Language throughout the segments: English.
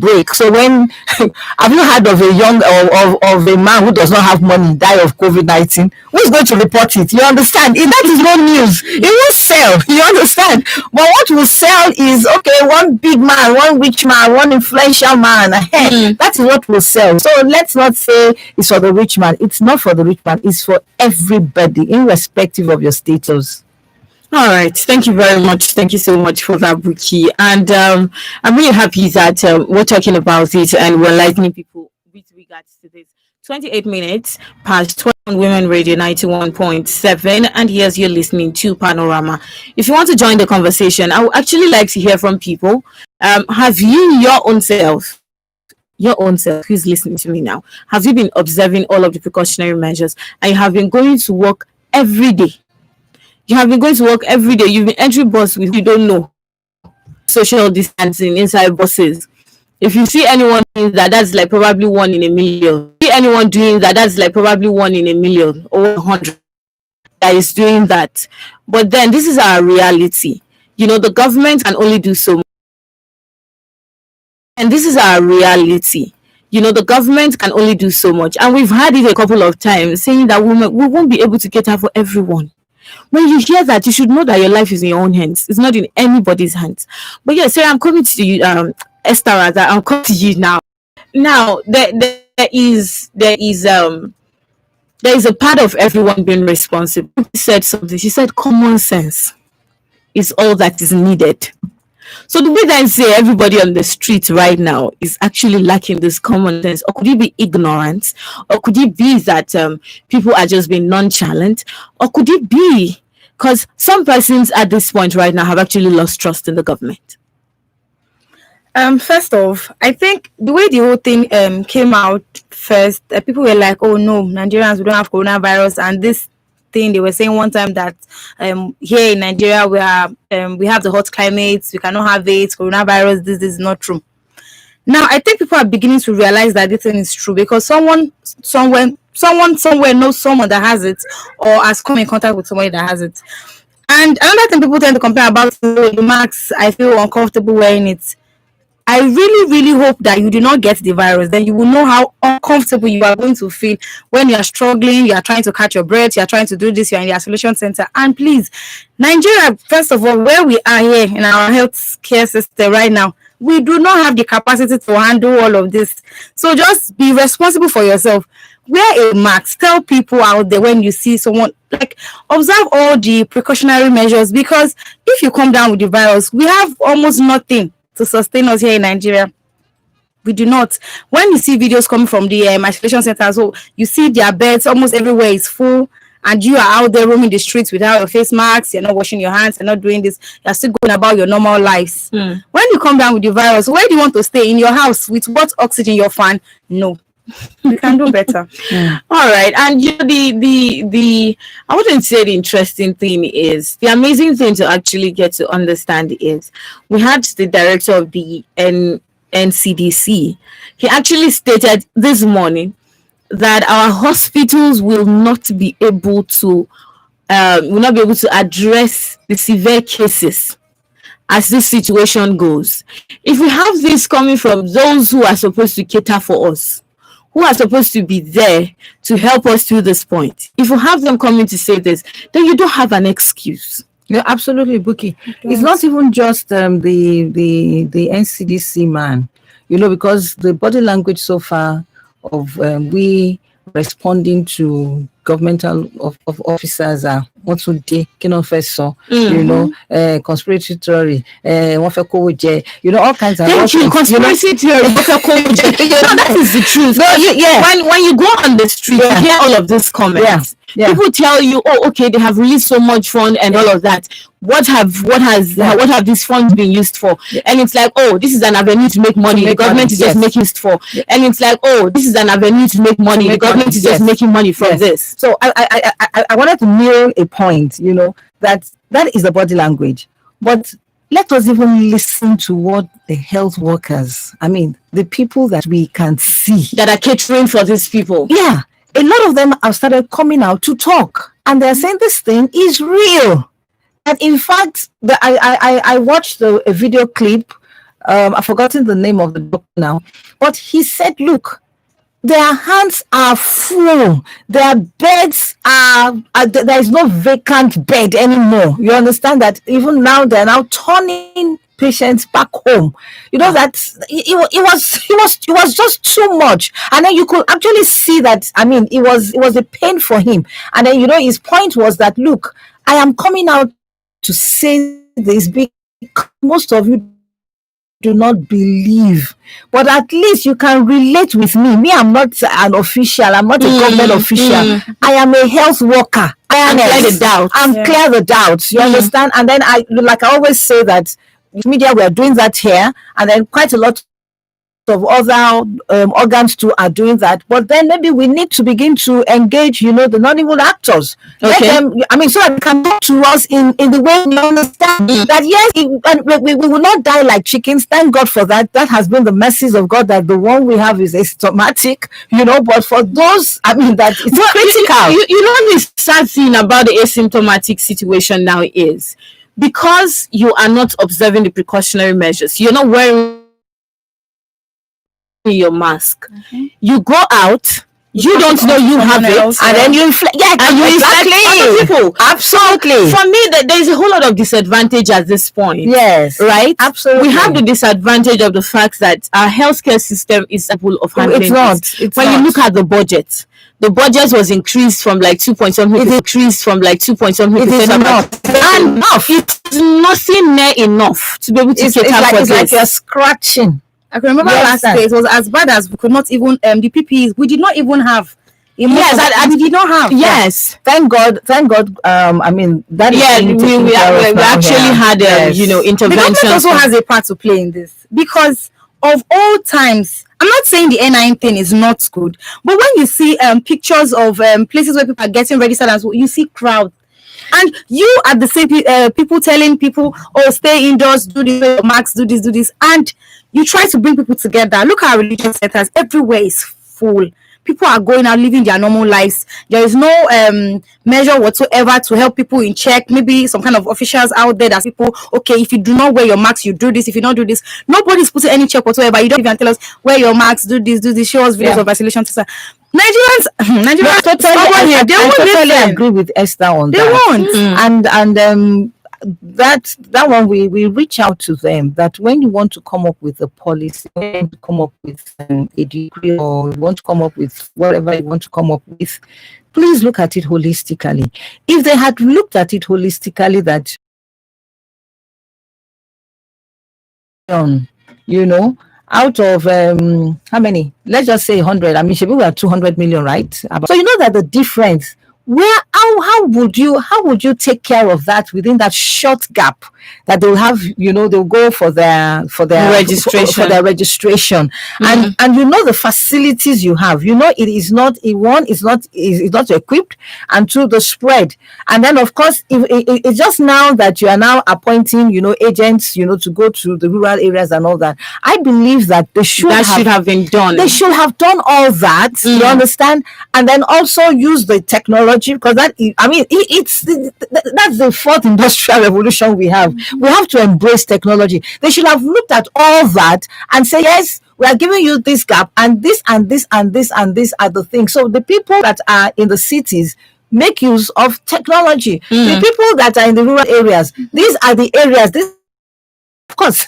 break. So when have you heard of a young of a man who does not have money die of COVID-19? Who's going to report it? You understand? That is no news. It won't sell. You understand? But what will sell is, okay, one big man, one rich man, one influential man. That is what will sell. So let's not say it's for the rich man. It's not for the rich man. It's for everybody, irrespective of your status. All right. Thank you very much. Thank you so much for that, Buki. And I'm really happy that we're talking about it and we're enlightening people with regards to this. 28 minutes past 12 on Women Radio 91.7. And yes, you're listening to Panorama. If you want to join the conversation, I would actually like to hear from people. Have you, your own self, who's listening to me now, have you been observing all of the precautionary measures and you have been going to work every day? You have been going to work every day. You've been entering bus with you don't know social distancing inside buses. If you see anyone doing that, that's like probably 1 in a million. See anyone doing that, that's like probably 1 in a million or 100 that is doing that. But then this is our reality. You know, the government can only do so much. And this is our reality. You know, the government can only do so much. And we've had it a couple of times saying that we won't be able to cater for everyone. When you hear that, you should know that your life is in your own hands. It's not in anybody's hands. But yeah, Sarah, I'm coming to you, Esther, rather, I'm coming to you now. Now, there is a part of everyone being responsible. She said something. She said common sense is all that is needed. So do we then say everybody on the street right now is actually lacking this common sense? Or could it be ignorance? Or could it be that people are just being nonchalant? Or could it be because some persons at this point right now have actually lost trust in the government? First off, I think the way the whole thing came out first, people were like, oh no, Nigerians, we don't have coronavirus. And this thing they were saying one time that here in Nigeria we have the hot climates, we cannot have it, coronavirus, this is not true. Now I think people are beginning to realize that this thing is true because someone somewhere knows someone that has it or has come in contact with somebody that has it. And another thing people tend to complain about the masks, I feel uncomfortable wearing it. I really, really hope that you do not get the virus. Then you will know how uncomfortable you are going to feel when you are struggling, you are trying to catch your breath, you are trying to do this, you are in the isolation center. And please, Nigeria, first of all, where we are here in our health care system right now, we do not have the capacity to handle all of this. So just be responsible for yourself. Wear a mask. Tell people out there when you see someone, like, observe all the precautionary measures, because if you come down with the virus, we have almost nothing to sustain us here in Nigeria. We do not. When you see videos coming from the isolation centers, so you see their beds almost everywhere is full, and you are out there roaming the streets without your face masks, you're not washing your hands, you're not doing this, you're still going about your normal lives. When you come down with the virus, where do you want to stay? In your house with what oxygen? Your fan? No. You can do better. All right. And you know, the I wouldn't say the interesting thing is, the amazing thing to actually get to understand is, we had the director of the NCDC. He actually stated this morning that our hospitals will not be able to address the severe cases as this situation goes. If we have this coming from those who are supposed to cater for us, who are supposed to be there to help us through this point, if you have them coming to say this, then you don't have an excuse. Yeah, absolutely, Buki. It's not even just the NCDC man, you know, because the body language so far of we responding to governmental of officers are what would they you know, conspiracy theory, you know, all kinds of conspiracy theory. That is the truth. When you go on the street, you hear all of these comments. People tell you, oh, okay, they have released so much fund and all of that. What have these funds been used for? And it's like, oh, this is an avenue to make money. The government is just making it for. And it's like, oh, this is an avenue to make money. The government is just making money from this. So I wanted to nail a point, you know, that is the body language. But let us even listen to what the health workers, I mean, the people that we can see that are catering for these people. Yeah. A lot of them have started coming out to talk, and they're saying this thing is real. And in fact, I watched a video clip I've forgotten the name of the doctor now, but he said, look, their hands are full. Their beds there is no vacant bed anymore. You understand that even now they're now turning patients back home. You know that it was just too much. And then you could actually see that, I mean, it was a pain for him. And then, his point was that, look, I am coming out to say this because most of you do not believe, but at least you can relate with me. I'm not an official, I'm not a government official, I am a health worker. I'm clear the doubts. Clear the doubts, you understand? And then I always say that media, we are doing that here, and then quite a lot of other organs too are doing that. But then maybe we need to begin to engage, the non-evil actors. Let them, so that they can talk to us in the way we understand that, yes, we will not die like chickens. Thank God for that. That has been the mercies of God, that the one we have is asymptomatic, but for those, that it's critical. You know, the sad thing about the asymptomatic situation now is, because you are not observing the precautionary measures, you're not wearing your mask, you go out, you don't know you have it, and then you inflict other people. Absolutely. So for me, there is a whole lot of disadvantage at this point. Yes, right. Absolutely. We have the disadvantage of the fact that our healthcare system is capable of handling It's when you look at the budget. The budget was increased from like 2.something. It increased from like 2.something. It is enough. It's nothing near enough to be able to cater for this. It's like you're scratching. I can remember last day it was as bad as we could not even the PPEs. We did not even have. Yes, we did not have. Yes, thank God. That. Yeah, we actually had intervention. The government also has a part to play in this, because of all times. I'm not saying the N9 thing is not good, but when you see pictures of places where people are getting registered, as well, you see crowd. And you are the same people telling people, oh, stay indoors, do this, Max, do this. And you try to bring people together. Look at our religious centers. Everywhere is full. People are going out, living their normal lives. There is no measure whatsoever to help people in check. Maybe some kind of officials out there that people, okay, if you do not wear your mask, you do this. If you don't do this, nobody's putting any check whatsoever. You don't even tell us, wear your mask, do this, show us videos of vaccination. Nigerians I totally agree with Esther on that. They won't. That one we reach out to them, that when you want to come up with a policy, when you want to come up with a degree, or you want to come up with whatever you want to come up with, please look at it holistically. If they had looked at it holistically, that out of how many? Let's just say 100. We are 200 million, right? So that the difference. How would you take care of that within that short gap that they'll have? They'll go for their registration, and the facilities you have. It is not equipped, and to the spread. And then of course, it's just now that you are now appointing agents to go to the rural areas and all that. I believe that should have been done. They should have done all that. You understand, and then also use the technology. Because that's the fourth industrial revolution we have. We have to embrace technology. They should have looked at all that and say, yes, we are giving you this gap, and this and this and this and this are the things. So the people that are in the cities make use of technology. The people that are in the rural areas, these are the areas. Of course,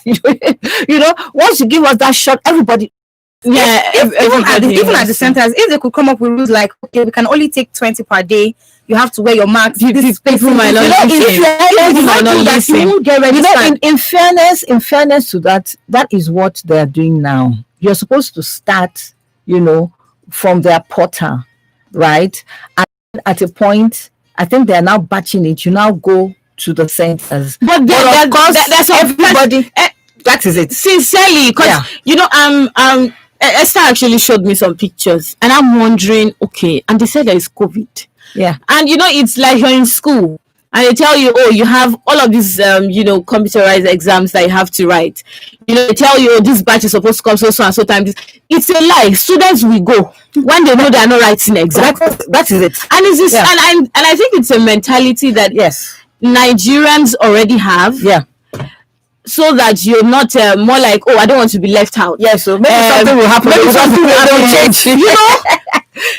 once you give us that shot, everybody. Yeah, even at the centers, if they could come up with rules like, okay, we can only take 20 per day, you have to wear your mask. People might not listen. In fairness to that is what they are doing now. You're supposed to start, from their portal, right? And at a point, I think they are now batching it. You now go to the centers, but of course, that's everybody. That is it. Sincerely, because Esther actually showed me some pictures, and I'm wondering, okay, and they said there is COVID. Yeah. And it's like you're in school, and they tell you, oh, you have all of these, computerized exams that you have to write. They tell you, oh, this batch is supposed to come so and so time. It's a lie. Students will go when they know they are not writing exams. That is it. And it's this, and I think it's a mentality that yes, Nigerians already have. Yeah. so that you're not more like, oh, I don't want to be left out. Yes, so maybe something will happen. Maybe something will happen. change. You know,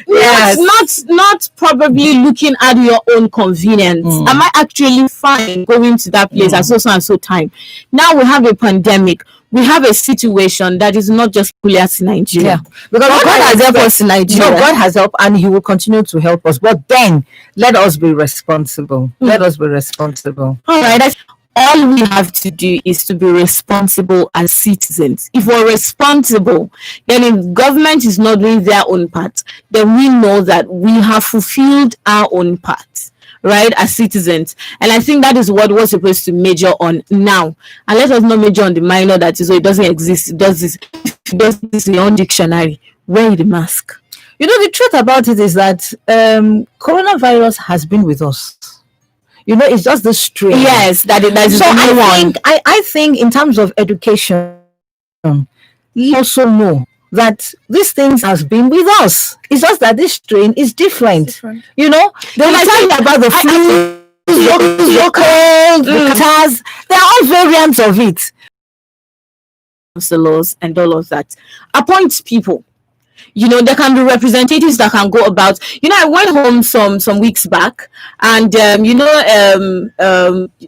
Yes. not probably looking at your own convenience. Am I actually fine going to that place at so and so time? Now we have a pandemic. We have a situation that is not just peculiar to Nigeria. Yeah, because God has helped us in Nigeria. No, God has helped, and He will continue to help us. But then, let us be responsible. Let us be responsible. All right. All we have to do is to be responsible as citizens. If we're responsible, then if government is not doing their own part, then we know that we have fulfilled our own part, right, as citizens. And I think that is what we're supposed to major on now. And let us not major on the minor that is, so it doesn't exist. It does this. It does this in your own dictionary. Wear the mask. You know, the truth about it is that coronavirus has been with us. You know, it's just the strain. Yes, that is so the one. I think in terms of education, you also know that these things has been with us. It's just that this strain is different. You know, they were talking about the flu, the cold, the catarrh. They are all variants of it. Councillors and all of that. Appoint people. You know, there can be representatives that can go about. You know, I went home some weeks back, and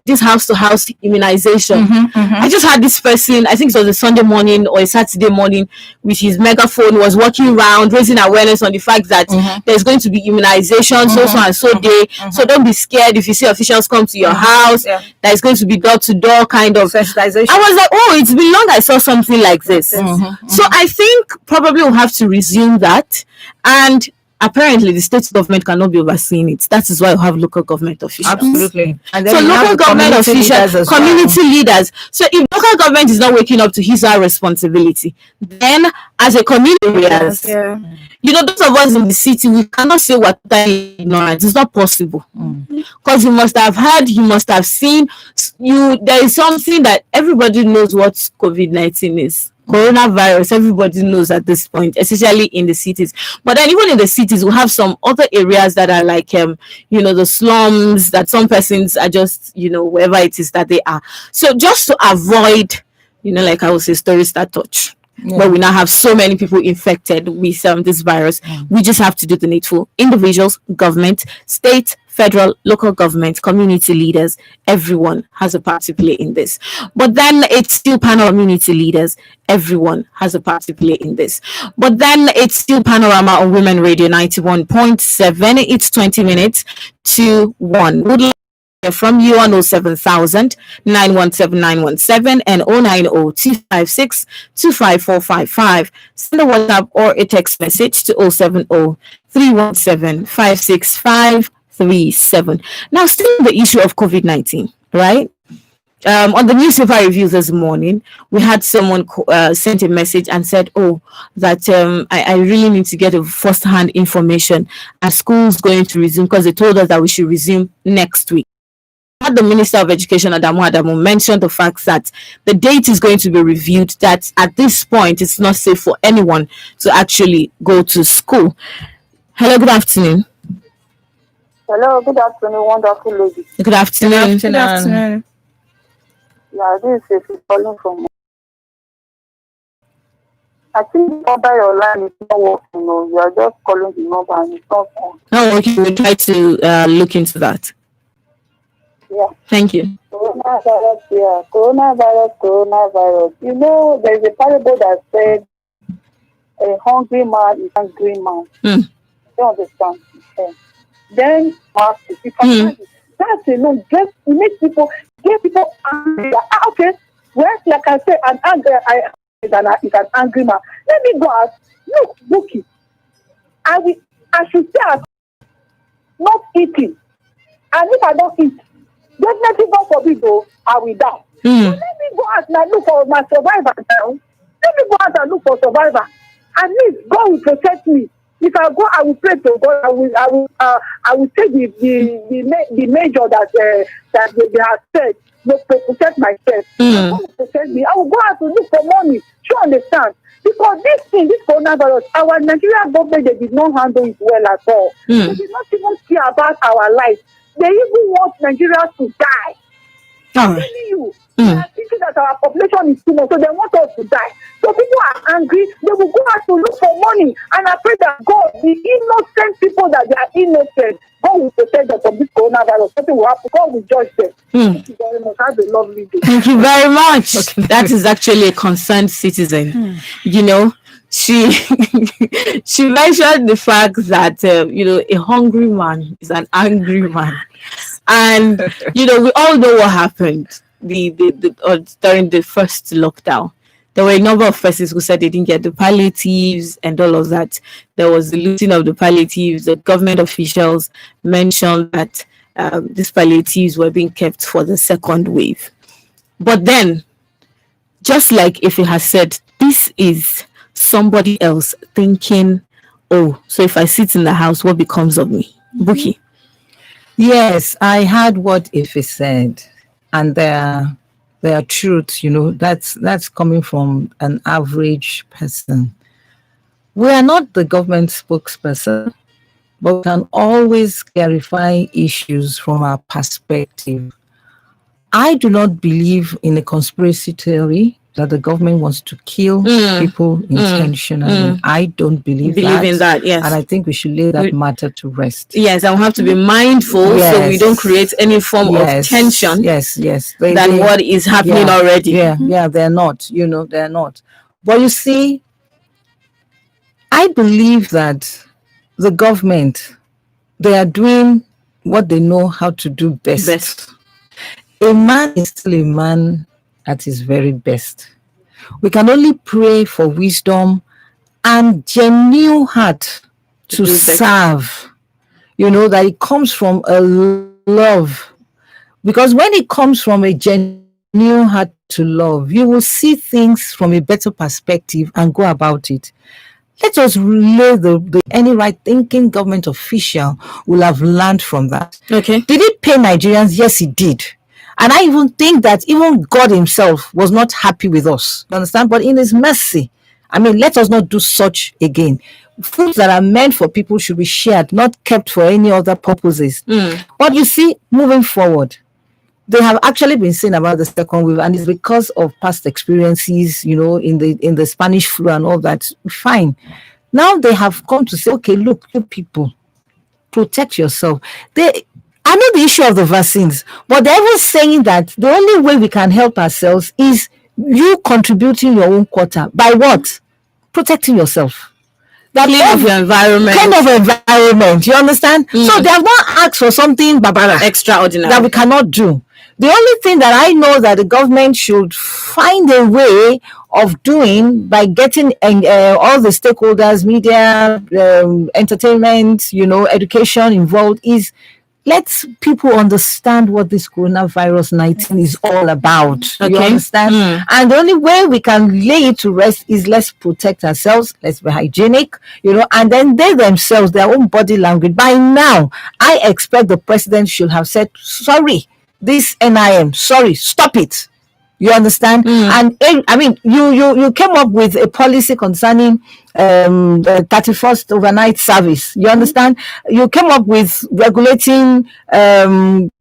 this house to house immunization. I just had this person, I think it was a Sunday morning or a Saturday morning, with his megaphone, was walking around raising awareness on the fact that there's going to be immunization so and so day. So don't be scared if you see officials come to your house. That is going to be door to door kind of sensitization. I was like, oh, it's been long I saw something like this. So I think probably we'll have to resume that, and apparently the state government cannot be overseeing it. That is why we have local government officials. Absolutely. And then so local government officials, community leaders. So if local government is not waking up to his or her responsibility, then as a community, you know, those of us in the city, we cannot say what ignorant. It's not possible, because you must have heard, you must have seen. There is something that everybody knows what COVID-19 is. Coronavirus, everybody knows at this point, especially in the cities. But then even in the cities, we have some other areas that are like, you know, the slums, that some persons are just, you know, wherever it is that they are. So just to avoid, you know, like I would say, stories that touch, where we now have so many people infected with this virus, we just have to do the needful. Individuals, government, state, federal, local government, community leaders, everyone has a part to play in this. But then it's still panel community leaders, everyone has a part to play in this. But then it's still Panorama on Women Radio 91.7. It's 20 minutes to 1. Would like to hear from you on 07000 917 917 and 090 256 25455. Send a WhatsApp or a text message to 070 317 565 37. Now, still on the issue of COVID-19, right? On the newspaper reviews this morning, we had someone sent a message and said, oh, that I really need to get a first-hand information. Are schools going to resume? Because they told us that we should resume next week. The Minister of Education, Adamu, mentioned the fact that the date is going to be reviewed, that at this point, it's not safe for anyone to actually go to school. Hello, good afternoon. Hello, good afternoon, wonderful lady. Good afternoon. Good afternoon. Yeah, this is calling from. I think the number your line is not working. No, you are just calling the number and it's not on. Oh, okay. We'll try to look into that. Yeah. Thank you. Coronavirus, yeah. Coronavirus. You know, there is a parable that said a hungry man is a hungry man. You understand? Yeah. Then, that's enough. Just make people angry. Okay. Well, like I said, an angry man. Let me go out. Look, Bookie. I should stay at not eating. And if I don't eat, definitely God forbid though, I will die. So let me go out and look for my survivor now. Let me go out and look for survivor. At least God will protect me. If I go, I will pray to God. I will take the measure that they have said to protect myself. God will protect me. I will go out to look for money. You understand? Because this coronavirus, our Nigerian government, they did not handle it well at all. They did not even care about our life. They even want Nigerians to die. All I'm right. telling you. They are thinking that our population is too much, so they want us to die. So people are angry. They will go out to look for money, and I pray that God, the innocent people that they are innocent, God will protect them from this coronavirus. Nothing will happen. God will judge them. Thank you very much. Have a lovely day. Thank you very much. That is actually a concerned citizen. You know, she she mentioned the fact that a hungry man is an angry man, and we all know what happened during the first lockdown. There were a number of persons who said they didn't get the palliatives and all of that. There was the looting of the palliatives. The government officials mentioned that these palliatives were being kept for the second wave. But then, just like if it has said, this is somebody else thinking, oh, so if I sit in the house, what becomes of me? Buki. Yes, I heard what Ife said, and their truth, that's coming from an average person. We are not the government spokesperson, but we can always clarify issues from our perspective. I do not believe in a conspiracy theory that the government wants to kill people intentionally. I don't believe in that, yes. And I think we should lay that matter to rest. Yes, and we have to be mindful so we don't create any form of tension. Yes. Than what is happening already. Yeah, they're not. They're not. But you see, I believe that the government, they are doing what they know how to do best. A man is still a man at his very best. We can only pray for wisdom and genuine heart to serve. That it comes from a love. Because when it comes from a genuine heart to love, you will see things from a better perspective and go about it. Let us relay any right thinking government official will have learned from that. Okay. Did it pay Nigerians? Yes, it did. And I even think that even God himself was not happy with us. You understand? But in his mercy, let us not do such again. Foods that are meant for people should be shared, not kept for any other purposes. But you see, moving forward, they have actually been saying about the second wave, and it's because of past experiences, in the Spanish flu and all that. Fine. Now they have come to say, okay, look, you people, protect yourself. I know the issue of the vaccines, but they're even saying that the only way we can help ourselves is you contributing your own quota. By what? Protecting yourself. That kind of environment. You understand? So they have not asked for something extraordinary that we cannot do. The only thing that I know that the government should find a way of doing by getting all the stakeholders, media, entertainment, education involved is let people understand what this coronavirus 19 is all about. Okay. You understand? And the only way we can lay it to rest is let's protect ourselves, let's be hygienic, and then they themselves, their own body language. By now, I expect the president should have said, sorry, this NIM, sorry, stop it. You understand? And you came up with a policy concerning the 31st overnight service. You understand? You came up with regulating event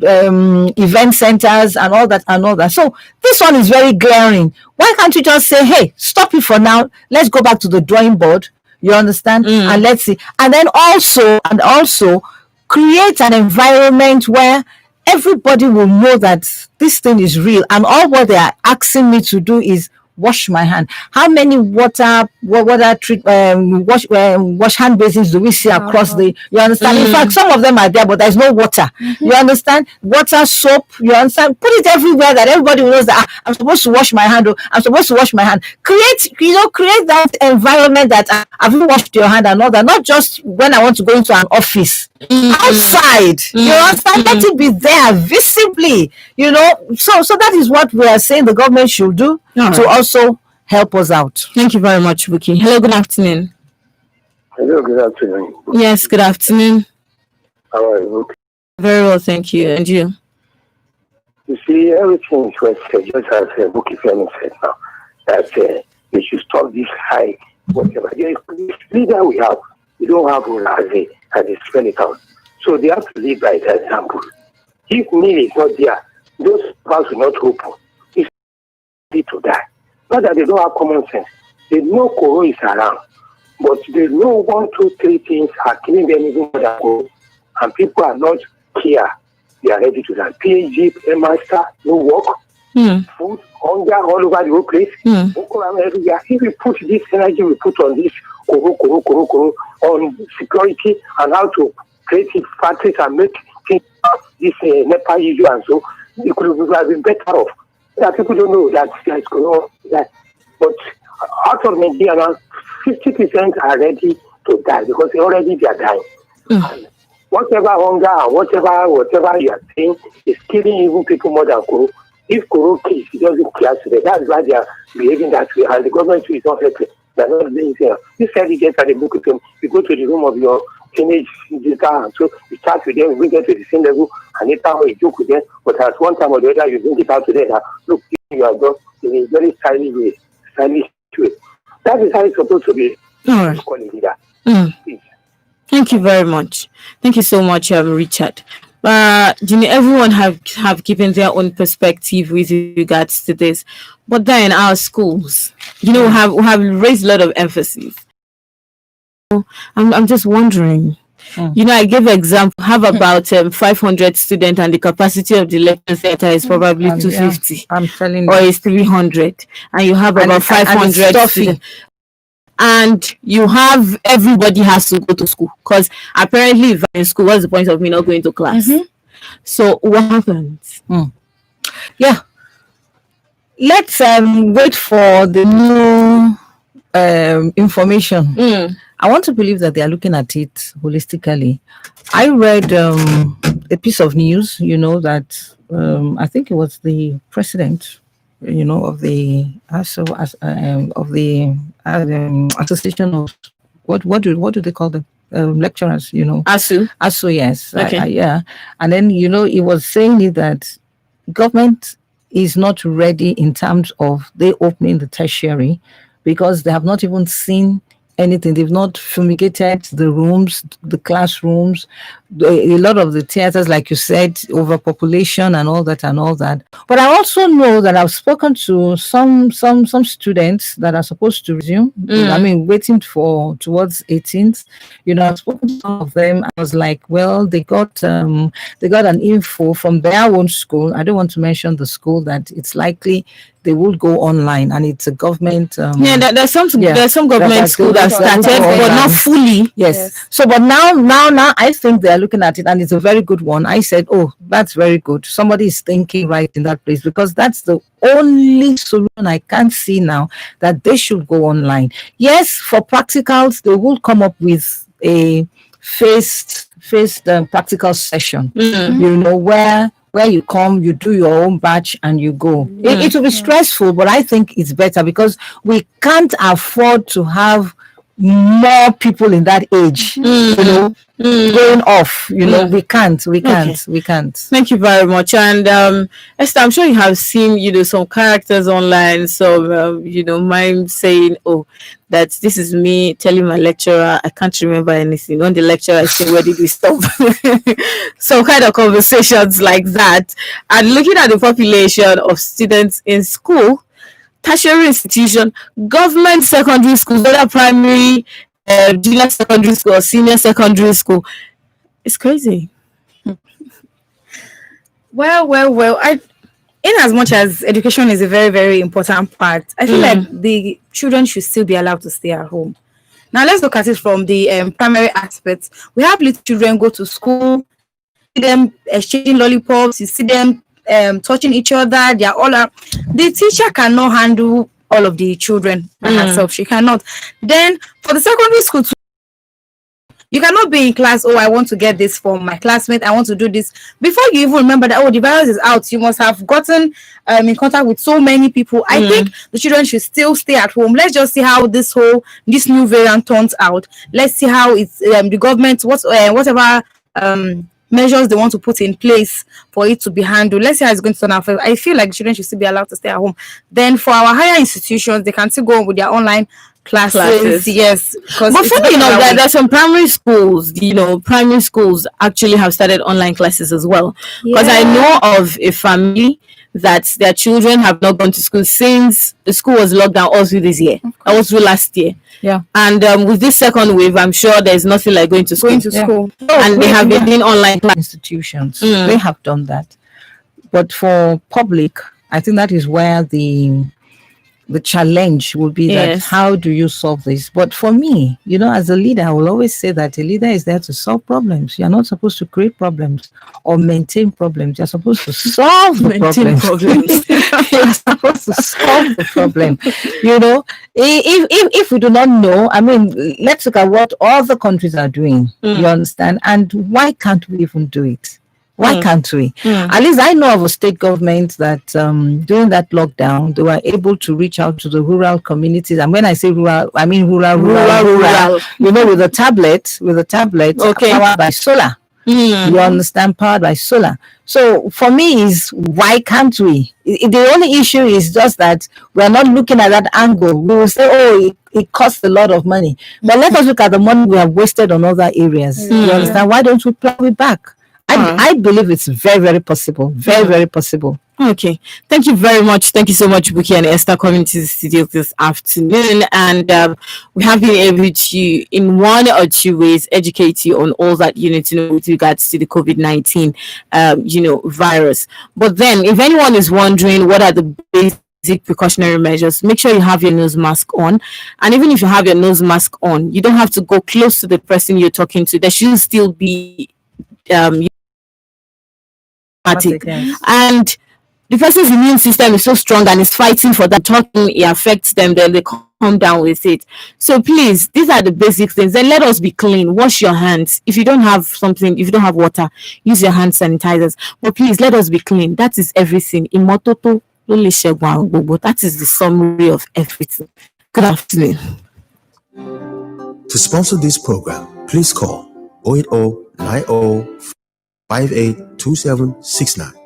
centers and all that. So this one is very glaring. Why can't you just say, hey, stop it for now. Let's go back to the drawing board. You understand? And let's see. And then also create an environment where everybody will know that this thing is real, and all what they are asking me to do is wash my hand. How many wash hand basins do we see across the? You understand? In fact, some of them are there, but there's no water. You understand? Water, soap. You understand? Put it everywhere that everybody knows that I'm supposed to wash my hand. I'm supposed to wash my hand. Create that environment that have you washed your hand and all that. Not just when I want to go into an office. Outside, you understand? Let it be there visibly. So that is what we are saying the government should do to also help us out. Thank you very much, Buki. Hello, good afternoon. Hello, good afternoon. Yes, good afternoon. How are you? Very well, thank you. And you? You see, everything is well said, just as Buki Femi said now, that we should stop this high, whatever. This leader we have, we don't have one as a spell it out. So they have to lead by that example. If Neil is not there those schools will not open. It's easy to die. Not that they don't have common sense. They know Koro is around, but they know 1, 2, 3 things are killing them even more than Koro, and people are not here. They are ready to die. PhD, master, no work, food, hunger all over the whole place. If we put this energy we put on this Koro, on security and how to create factories and make things this NEPA issue and so, it could have been better off. That people don't know that there is Koro. But out of Nigeria, 50% are ready to die because they are dying. And whatever hunger and whatever you are saying is killing even people more than Koro. If Koro kills, it doesn't care today. That's why they are behaving that way. And the government is not helping. They're not doing anything. You said you get at the book with them. You go to the room of your teenage visitor, and so you chat with them, you bring them to the same level, and later on you joke with them. But at one time or the other, you bring it out to them that, look, you are just in a very stylish way. That is how it's supposed to be. All right. Thank you very much. Thank you so much, Richard. Jimmy, everyone have given their own perspective with regards to this, but then our schools, we have raised a lot of emphasis. I'm just wondering. I gave an example. Have about 500 students, and the capacity of the lecture center is probably 250. I'm telling you, or it's 300, and you have about 500 students. And you have everybody has to go to school because apparently if I'm in school, what's the point of me not going to class? So what happens? Yeah, let's wait for the new information. I want to believe that they are looking at it holistically. I read a piece of news, that I think it was the president, of the association of what do they call them? Lecturers, ASU, yes. Okay. Yeah. And then, he was saying that government is not ready in terms of they opening the tertiary because they have not even seen anything. They've not fumigated the rooms, the classrooms, a lot of the theaters, like you said, overpopulation and all that. But I also know that I've spoken to some students that are supposed to resume. I mean, waiting for towards 18th. I've spoken to some of them. I was like, well, they got an info from their own school. I don't want to mention the school, that it's likely they will go online, and it's a government. There's some government school that started, but not fully. Yes. So, but now, I think they are looking at it, and it's a very good one. I said, oh, that's very good. Somebody is thinking right in that place, because that's the only solution I can see now, that they should go online. Yes, for practicals, they will come up with a phased practical session. Where you come, you do your own batch, and you go. It will be stressful, but I think it's better because we can't afford to have more people in that age, going off. We can't. Thank you very much. And Esther, I'm sure you have seen, some characters online. So, mine saying, "Oh, that this is me telling my lecturer I can't remember anything." When the lecturer is saying, "Where did we stop?" Some kind of conversations like that. And looking at the population of students in school, tertiary institution, government secondary schools, whether primary, junior secondary school or senior secondary school, it's crazy. Well. In as much as education is a very, very important part, I feel like the children should still be allowed to stay at home. Now, let's look at it from the primary aspect. We have little children go to school, see them exchanging lollipops, you see them touching each other. They are all the teacher cannot handle all of the children by herself. She cannot. Then for the secondary school too, you cannot be in class, I want to get this from my classmate, I want to do this. Before you even remember that, the virus is out, you must have gotten in contact with so many people. I think the children should still stay at home. Let's just see how this new variant turns out. Let's see how it's the government, whatever measures they want to put in place for it to be handled. Let's see how it's going to turn out. I feel like children should still be allowed to stay at home. Then for our higher institutions, they can still go on with their online classes. Yes, but funny enough, there's some primary schools, primary schools actually have started online classes as well. Because I know of a family that their children have not gone to school since the school was locked down all through this year. That was through last year. Yeah. And with this second wave, I'm sure there's nothing like going to school. And they have been online institutions. They have done that. But for public, I think that is where the challenge will be, that how do you solve this? But for me, as a leader, I will always say that a leader is there to solve problems. You're not supposed to create problems or maintain problems. You're supposed to solve the problems. You're supposed to solve the problem. If we do not know, let's look at what other countries are doing. You understand? And why can't we even do it? Why can't we? At least I know of a state government that during that lockdown, they were able to reach out to the rural communities. And when I say rural, I mean rural. With a tablet, powered by solar. You understand, powered by solar. So for me is, why can't we? The only issue is just that we're not looking at that angle. We will say, it costs a lot of money. But let us look at the money we have wasted on other areas. You understand? Why don't we plow it back? I believe it's very, very possible. Very, very possible. Okay. Thank you very much. Thank you so much, Buki and Esther, coming to the studio this afternoon. And we have been able to, in one or two ways, educate you on all that you need to know with regards to the COVID-19, virus. But then, if anyone is wondering what are the basic precautionary measures, make sure you have your nose mask on. And even if you have your nose mask on, you don't have to go close to the person you're talking to. There should still be and the person's immune system is so strong and is fighting for that. Talking, it affects them, then they calm down with it. So please, these are the basic things. Then let us be clean. Wash your hands. If you don't have water, use your hand sanitizers. But please, let us be clean. That is everything. Imototo, that is the summary of everything. Good afternoon. To sponsor this program, please call 080 90 582769.